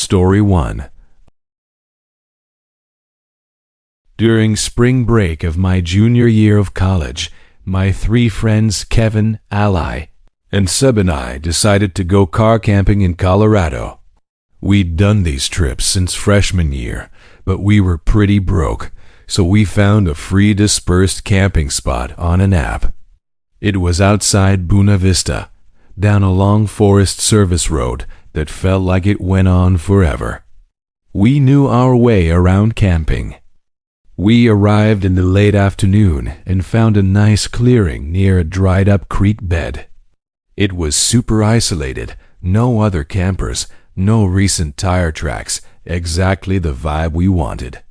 Story 1. During spring break of my junior year of college, my 3 friends Kevin, Ally, and Seb and I decided to go car camping in Colorado. We'd done these trips since freshman year, but we were pretty broke, so we found a free dispersed camping spot on an app. It was outside Buena Vista, down a long Forest Service road that felt like it went on forever. We knew our way around camping. We arrived in the late afternoon and found a nice clearing near a dried-up creek bed. It was super isolated, no other campers, no recent tire tracks, exactly the vibe we wanted.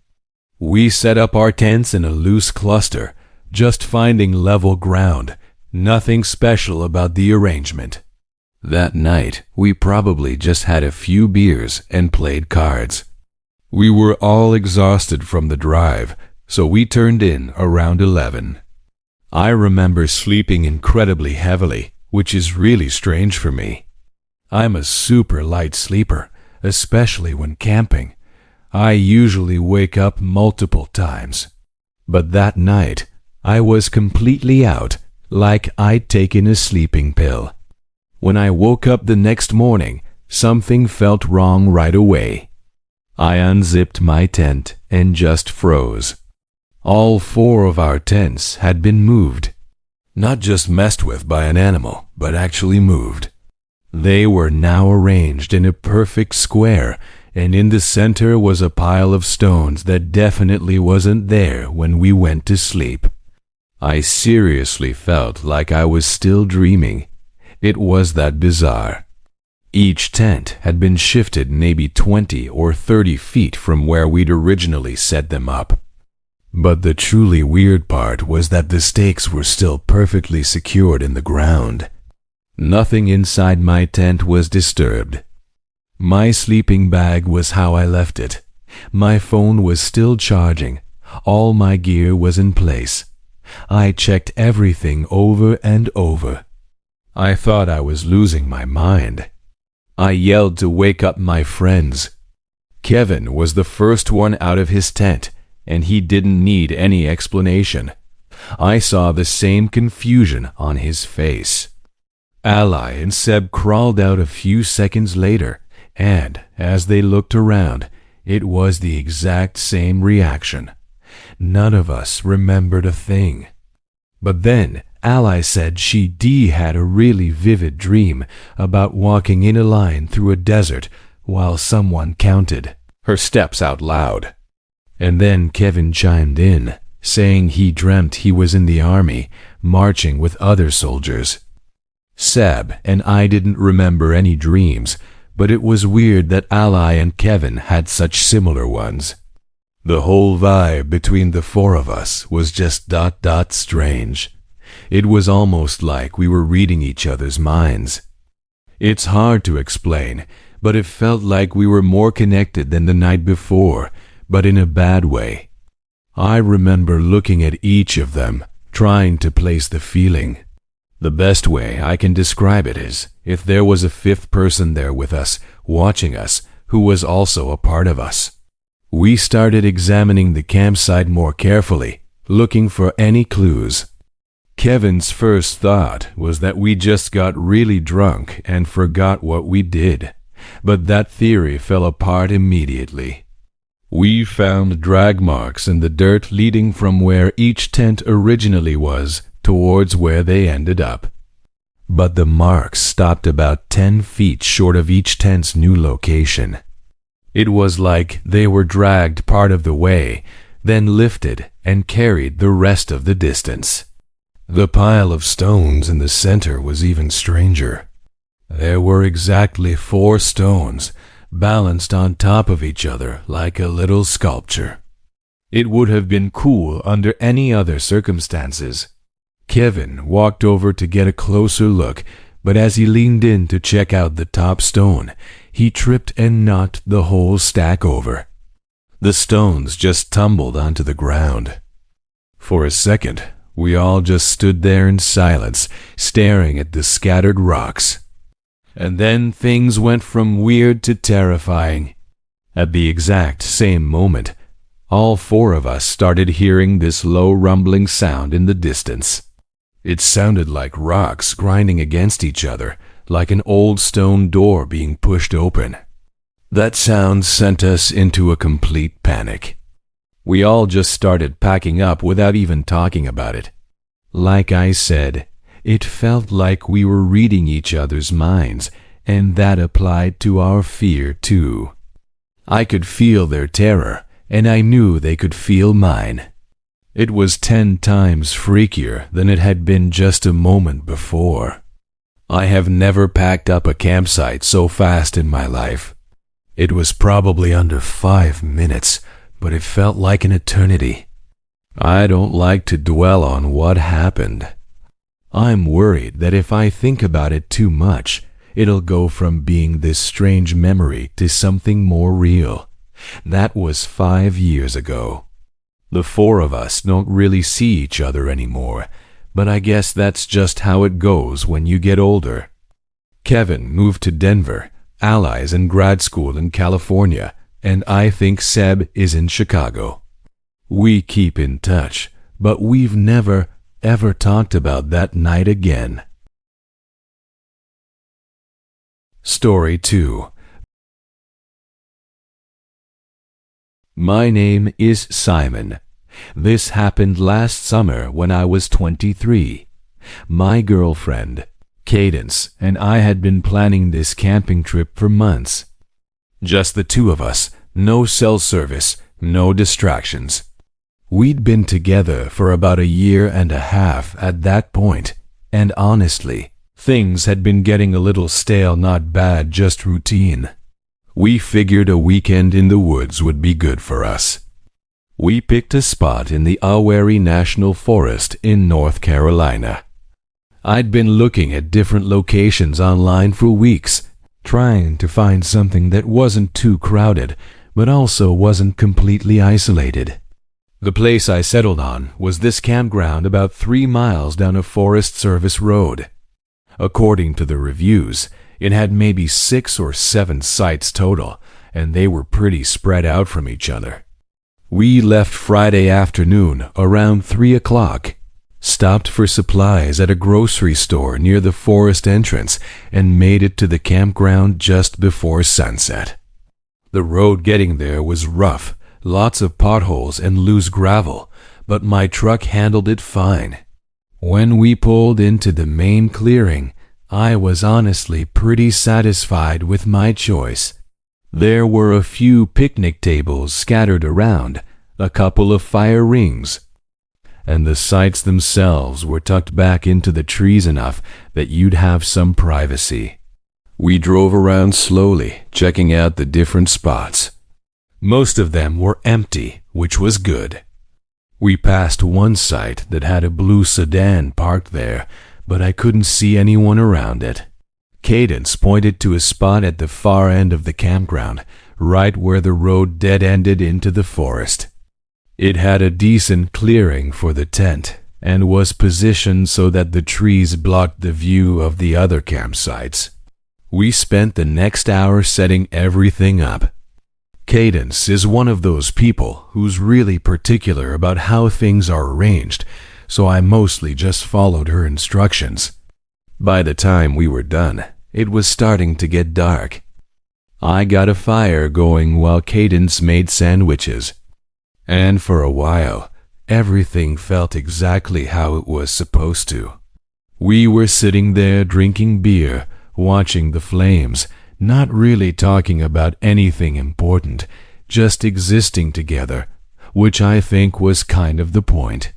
We set up our tents in a loose cluster, just finding level ground, nothing special about the arrangement. That night, we probably just had a few beers and played cards. We were all exhausted from the drive, so we turned in around 11. I remember sleeping incredibly heavily, which is really strange for me. I'm a super light sleeper, especially when camping. I usually wake up multiple times. But that night, I was completely out, like I'd taken a sleeping pill. When I woke up the next morning, something felt wrong right away. I unzipped my tent and just froze. All 4 of our tents had been moved. Not just messed with by an animal, but actually moved. They were now arranged in a perfect square, and in the center was a pile of stones that definitely wasn't there when we went to sleep. I seriously felt like I was still dreaming. It was that bizarre. Each tent had been shifted maybe 20 or 30 feet from where we'd originally set them up. But the truly weird part was that the stakes were still perfectly secured in the ground. Nothing inside my tent was disturbed. My sleeping bag was how I left it. My phone was still charging. All my gear was in place. I checked everything over and over. I thought I was losing my mind. I yelled to wake up my friends. Kevin was the first one out of his tent, and he didn't need any explanation. I saw the same confusion on his face. Ally and Seb crawled out a few seconds later, and as they looked around, it was the exact same reaction. None of us remembered a thing. But then Ally said she had a really vivid dream about walking in a line through a desert while someone counted her steps out loud. And then Kevin chimed in, saying he dreamt he was in the army, marching with other soldiers. Seb and I didn't remember any dreams, but it was weird that Ally and Kevin had such similar ones. The whole vibe between the 4 of us was just strange. It was almost like we were reading each other's minds. It's hard to explain, but it felt like we were more connected than the night before, but in a bad way. I remember looking at each of them, trying to place the feeling. The best way I can describe it is if there was a 5th person there with us, watching us, who was also a part of us. We started examining the campsite more carefully, looking for any clues. Kevin's first thought was that we just got really drunk and forgot what we did, but that theory fell apart immediately. We found drag marks in the dirt leading from where each tent originally was towards where they ended up. But the marks stopped about 10 feet short of each tent's new location. It was like they were dragged part of the way, then lifted and carried the rest of the distance. The pile of stones in the center was even stranger. There were exactly 4 stones, balanced on top of each other like a little sculpture. It would have been cool under any other circumstances. Kevin walked over to get a closer look, but as he leaned in to check out the top stone, he tripped and knocked the whole stack over. The stones just tumbled onto the ground. For a second, we all just stood there in silence, staring at the scattered rocks. And then things went from weird to terrifying. At the exact same moment, all four of us started hearing this low rumbling sound in the distance. It sounded like rocks grinding against each other, like an old stone door being pushed open. That sound sent us into a complete panic. We all just started packing up without even talking about it. Like I said, it felt like we were reading each other's minds, and that applied to our fear too. I could feel their terror, and I knew they could feel mine. It was 10 times freakier than it had been just a moment before. I have never packed up a campsite so fast in my life. It was probably under 5 minutes, but it felt like an eternity. I don't like to dwell on what happened. I'm worried that if I think about it too much, it'll go from being this strange memory to something more real. That was 5 years ago. The four of us don't really see each other anymore, but I guess that's just how it goes when you get older. Kevin moved to Denver, Ally's in grad school in California, and I think Seb is in Chicago. We keep in touch, but we've never, ever talked about that night again. Story 2. My name is Simon. This happened last summer when I was 23. My girlfriend, Cadence, and I had been planning this camping trip for months. Just the two of us, no cell service, no distractions. We'd been together for about 1.5 years at that point, and honestly, things had been getting a little stale, not bad, just routine. We figured a weekend in the woods would be good for us. We picked a spot in the Awari National Forest in North Carolina. I'd been looking at different locations online for weeks, trying to find something that wasn't too crowded, but also wasn't completely isolated. The place I settled on was this campground about 3 miles down a Forest Service road. According to the reviews, it had maybe 6 or 7 sites total, and they were pretty spread out from each other. We left Friday afternoon around 3 o'clock, stopped for supplies at a grocery store near the forest entrance, and made it to the campground just before sunset. The road getting there was rough, lots of potholes and loose gravel, but my truck handled it fine. When we pulled into the main clearing, I was honestly pretty satisfied with my choice. There were a few picnic tables scattered around, a couple of fire rings, and the sites themselves were tucked back into the trees enough that you'd have some privacy. We drove around slowly, checking out the different spots. Most of them were empty, which was good. We passed one site that had a blue sedan parked there, but I couldn't see anyone around it. Cadence pointed to a spot at the far end of the campground, right where the road dead-ended into the forest. It had a decent clearing for the tent, and was positioned so that the trees blocked the view of the other campsites. We spent the next hour setting everything up. Cadence is one of those people who's really particular about how things are arranged, so I mostly just followed her instructions. By the time we were done, it was starting to get dark. I got a fire going while Cadence made sandwiches. And for a while, everything felt exactly how it was supposed to. We were sitting there drinking beer, watching the flames, not really talking about anything important, just existing together, which I think was kind of the point.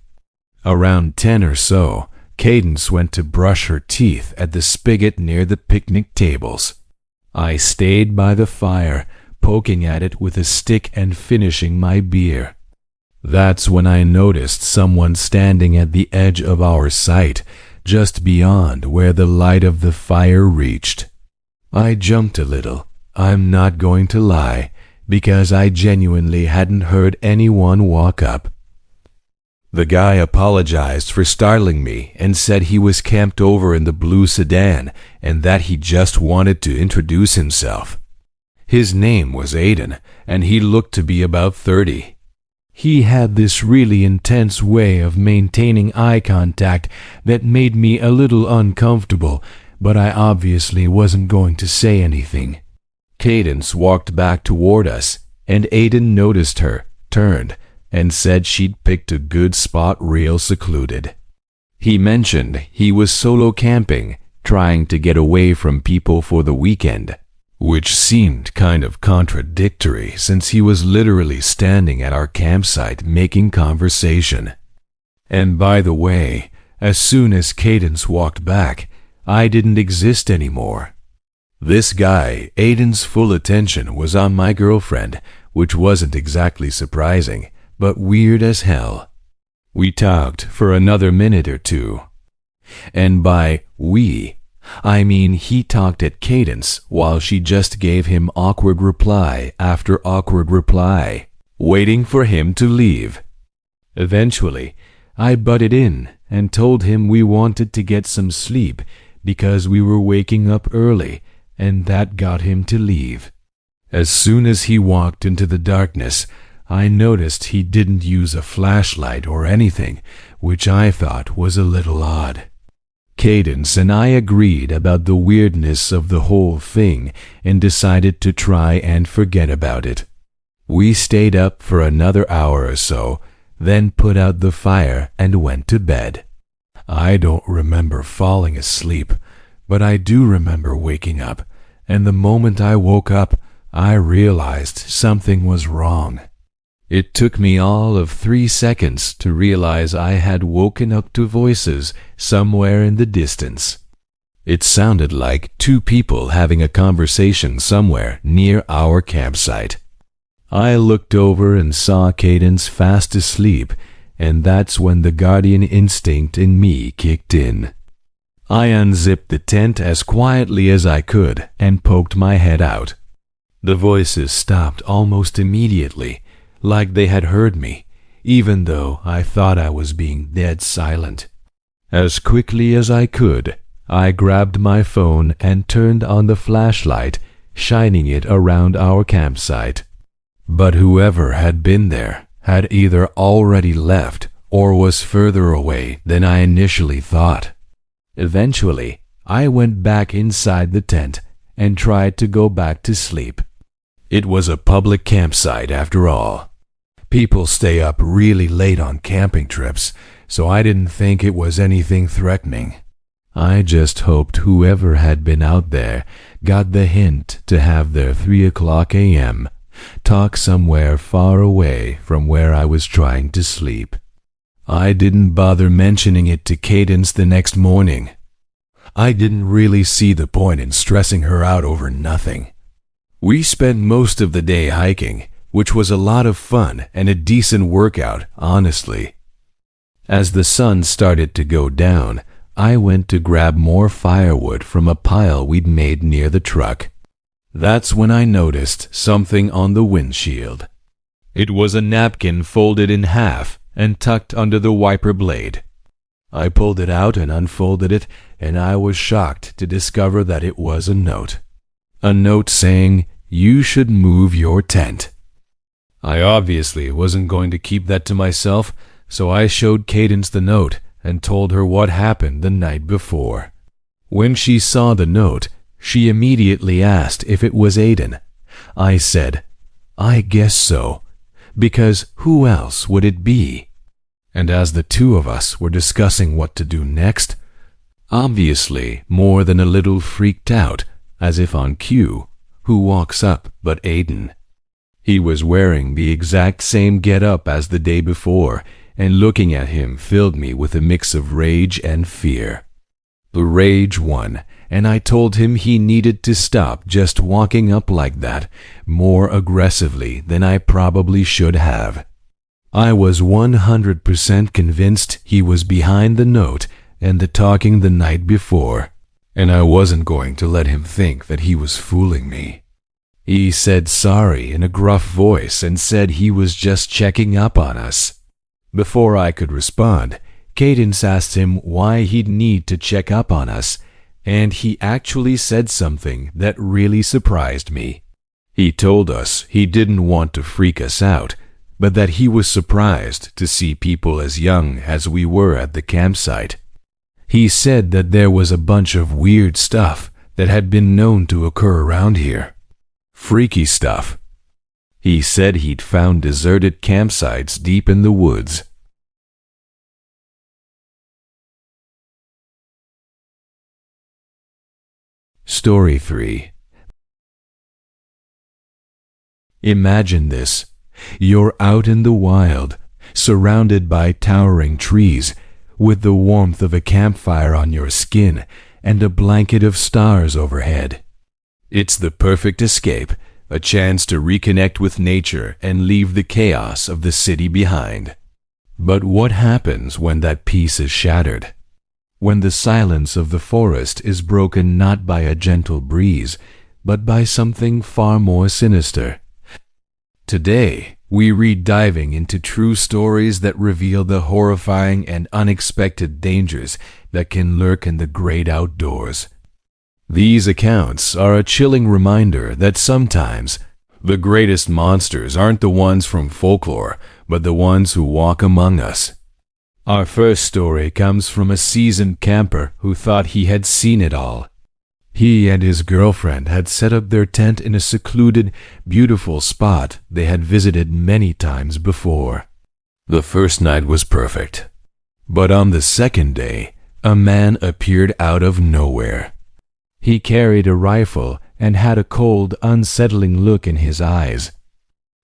Around 10 or so, Cadence went to brush her teeth at the spigot near the picnic tables. I stayed by the fire, poking at it with a stick and finishing my beer. That's when I noticed someone standing at the edge of our site, just beyond where the light of the fire reached. I jumped a little, I'm not going to lie, because I genuinely hadn't heard anyone walk up. The guy apologized for startling me and said he was camped over in the blue sedan and that he just wanted to introduce himself. His name was Aiden, and he looked to be about 30. He had this really intense way of maintaining eye contact that made me a little uncomfortable, but I obviously wasn't going to say anything. Cadence walked back toward us, and Aiden noticed her, turned, and said she'd picked a good spot real secluded. He mentioned he was solo camping, trying to get away from people for the weekend, which seemed kind of contradictory since he was literally standing at our campsite making conversation. And by the way, as soon as Cadence walked back, I didn't exist anymore. This guy, Aiden's full attention was on my girlfriend, which wasn't exactly surprising, but weird as hell. We talked for another minute or two. And by we, I mean he talked at Cadence while she just gave him awkward reply after awkward reply, waiting for him to leave. Eventually, I butted in and told him we wanted to get some sleep because we were waking up early, and that got him to leave. As soon as he walked into the darkness, I noticed he didn't use a flashlight or anything, which I thought was a little odd. Cadence and I agreed about the weirdness of the whole thing and decided to try and forget about it. We stayed up for another hour or so, then put out the fire and went to bed. I don't remember falling asleep, but I do remember waking up, and the moment I woke up, I realized something was wrong. It took me all of 3 seconds to realize I had woken up to voices somewhere in the distance. It sounded like 2 people having a conversation somewhere near our campsite. I looked over and saw Cadence fast asleep, and that's when the guardian instinct in me kicked in. I unzipped the tent as quietly as I could and poked my head out. The voices stopped almost immediately, like they had heard me, even though I thought I was being dead silent. As quickly as I could, I grabbed my phone and turned on the flashlight, shining it around our campsite. But whoever had been there had either already left or was further away than I initially thought. Eventually, I went back inside the tent and tried to go back to sleep. It was a public campsite after all. People stay up really late on camping trips, so I didn't think it was anything threatening. I just hoped whoever had been out there got the hint to have their 3:00 a.m. talk somewhere far away from where I was trying to sleep. I didn't bother mentioning it to Cadence the next morning. I didn't really see the point in stressing her out over nothing. We spent most of the day hiking, which was a lot of fun and a decent workout, honestly. As the sun started to go down, I went to grab more firewood from a pile we'd made near the truck. That's when I noticed something on the windshield. It was a napkin folded in half and tucked under the wiper blade. I pulled it out and unfolded it, and I was shocked to discover that it was a note. A note saying, "You should move your tent." I obviously wasn't going to keep that to myself, so I showed Cadence the note and told her what happened the night before. When she saw the note, she immediately asked if it was Aiden. I said, "I guess so, because who else would it be?" And as the two of us were discussing what to do next, obviously more than a little freaked out, as if on cue, who walks up but Aiden? He was wearing the exact same get-up as the day before, and looking at him filled me with a mix of rage and fear. The rage won, and I told him he needed to stop just walking up like that, more aggressively than I probably should have. I was 100% convinced he was behind the note and the talking the night before, and I wasn't going to let him think that he was fooling me. He said sorry in a gruff voice and said he was just checking up on us. Before I could respond, Cadence asked him why he'd need to check up on us, and he actually said something that really surprised me. He told us he didn't want to freak us out, but that he was surprised to see people as young as we were at the campsite. He said that there was a bunch of weird stuff that had been known to occur around here. Freaky stuff. He said he'd found deserted campsites deep in the woods. Story 3. Imagine this. You're out in the wild, surrounded by towering trees, with the warmth of a campfire on your skin and a blanket of stars overhead. It's the perfect escape, a chance to reconnect with nature and leave the chaos of the city behind. But what happens when that peace is shattered? When the silence of the forest is broken not by a gentle breeze, but by something far more sinister? Today, we read diving into true stories that reveal the horrifying and unexpected dangers that can lurk in the great outdoors. These accounts are a chilling reminder that sometimes the greatest monsters aren't the ones from folklore, but the ones who walk among us. Our first story comes from a seasoned camper who thought he had seen it all. He and his girlfriend had set up their tent in a secluded, beautiful spot they had visited many times before. The first night was perfect. But on the second day, a man appeared out of nowhere. He carried a rifle and had a cold, unsettling look in his eyes.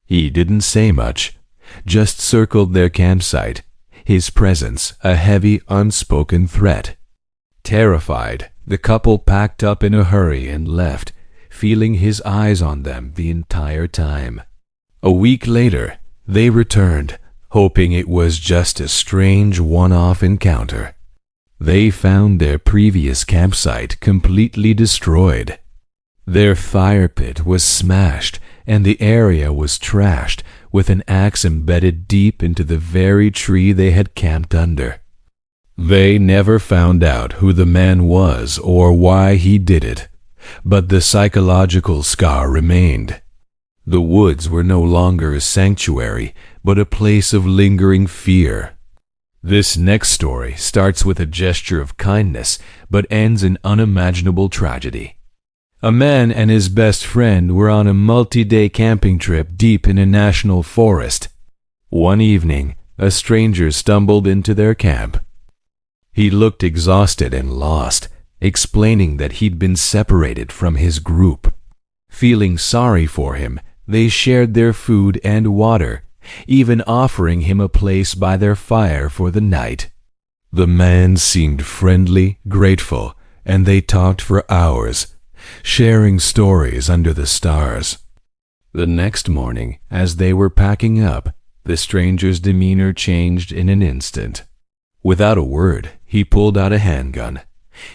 He didn't say much, just circled their campsite, his presence a heavy, unspoken threat. Terrified, the couple packed up in a hurry and left, feeling his eyes on them the entire time. A week later, they returned, hoping it was just a strange one-off encounter. They found their previous campsite completely destroyed. Their fire pit was smashed, and the area was trashed, with an axe embedded deep into the very tree they had camped under. They never found out who the man was or why he did it, but the psychological scar remained. The woods were no longer a sanctuary, but a place of lingering fear. This next story starts with a gesture of kindness, but ends in unimaginable tragedy. A man and his best friend were on a multi-day camping trip deep in a national forest. One evening, a stranger stumbled into their camp. He looked exhausted and lost, explaining that he'd been separated from his group. Feeling sorry for him, they shared their food and water, even offering him a place by their fire for the night. The man seemed friendly, grateful, and they talked for hours, sharing stories under the stars. The next morning, as they were packing up, the stranger's demeanor changed in an instant. Without a word, he pulled out a handgun.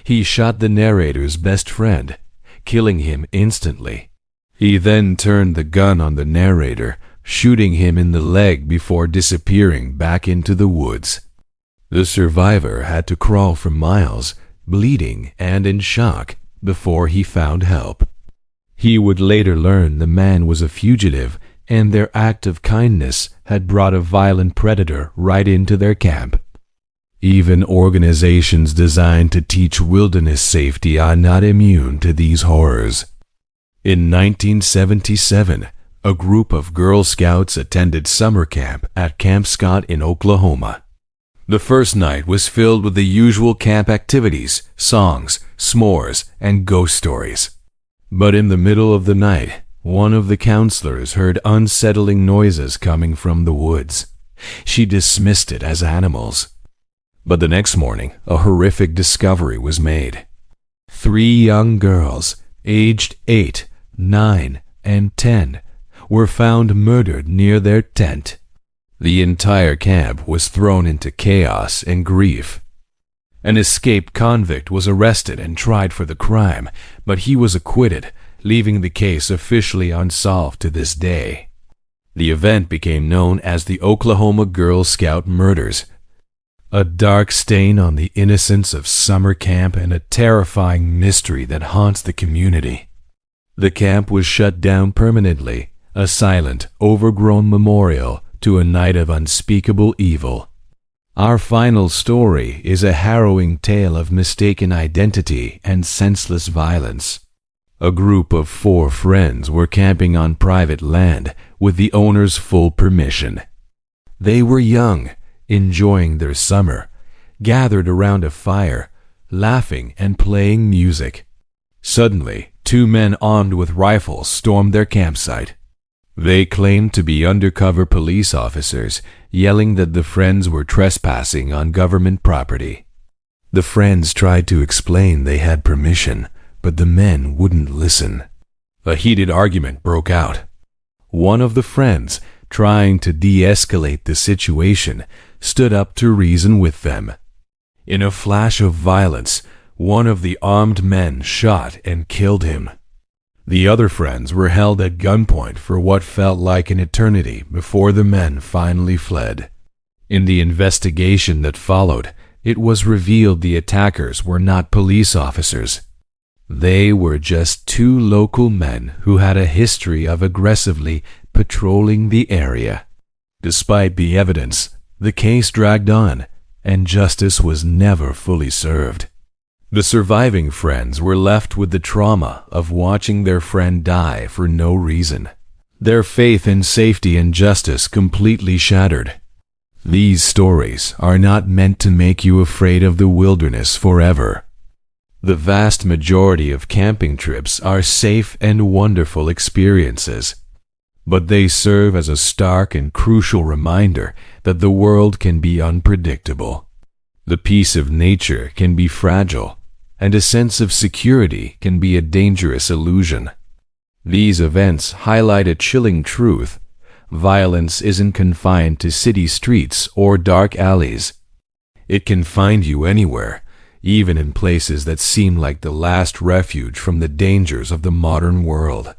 He shot the narrator's best friend, killing him instantly. He then turned the gun on the narrator, shooting him in the leg before disappearing back into the woods. The survivor had to crawl for miles, bleeding and in shock, before he found help. He would later learn the man was a fugitive, and their act of kindness had brought a violent predator right into their camp. Even organizations designed to teach wilderness safety are not immune to these horrors. In 1977, a group of Girl Scouts attended summer camp at Camp Scott in Oklahoma. The first night was filled with the usual camp activities, songs, s'mores, and ghost stories. But in the middle of the night, one of the counselors heard unsettling noises coming from the woods. She dismissed it as animals. But the next morning, a horrific discovery was made. 3 young girls, aged 8, 9, and 10, were found murdered near their tent. The entire camp was thrown into chaos and grief. An escaped convict was arrested and tried for the crime, but he was acquitted, leaving the case officially unsolved to this day. The event became known as the Oklahoma Girl Scout murders, a dark stain on the innocence of summer camp and a terrifying mystery that haunts the community. The camp was shut down permanently, a silent, overgrown memorial to a night of unspeakable evil. Our final story is a harrowing tale of mistaken identity and senseless violence. A group of 4 friends were camping on private land with the owner's full permission. They were young, enjoying their summer, gathered around a fire, laughing and playing music. Suddenly, 2 men armed with rifles stormed their campsite. They claimed to be undercover police officers, yelling that the friends were trespassing on government property. The friends tried to explain they had permission, but the men wouldn't listen. A heated argument broke out. One of the friends, trying to de-escalate the situation, stood up to reason with them. In a flash of violence, one of the armed men shot and killed him. The other friends were held at gunpoint for what felt like an eternity before the men finally fled. In the investigation that followed, it was revealed the attackers were not police officers. They were just 2 local men who had a history of aggressively patrolling the area. Despite the evidence, the case dragged on, and justice was never fully served. The surviving friends were left with the trauma of watching their friend die for no reason. Their faith in safety and justice completely shattered. These stories are not meant to make you afraid of the wilderness forever. The vast majority of camping trips are safe and wonderful experiences, but they serve as a stark and crucial reminder that the world can be unpredictable. The peace of nature can be fragile, and a sense of security can be a dangerous illusion. These events highlight a chilling truth. Violence isn't confined to city streets or dark alleys. It can find you anywhere, even in places that seem like the last refuge from the dangers of the modern world.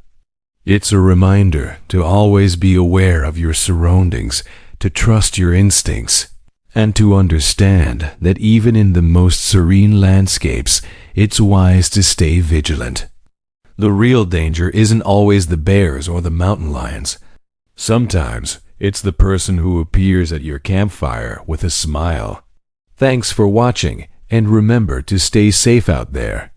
It's a reminder to always be aware of your surroundings, to trust your instincts, and to understand that even in the most serene landscapes, it's wise to stay vigilant. The real danger isn't always the bears or the mountain lions. Sometimes it's the person who appears at your campfire with a smile. Thanks for watching, and remember to stay safe out there.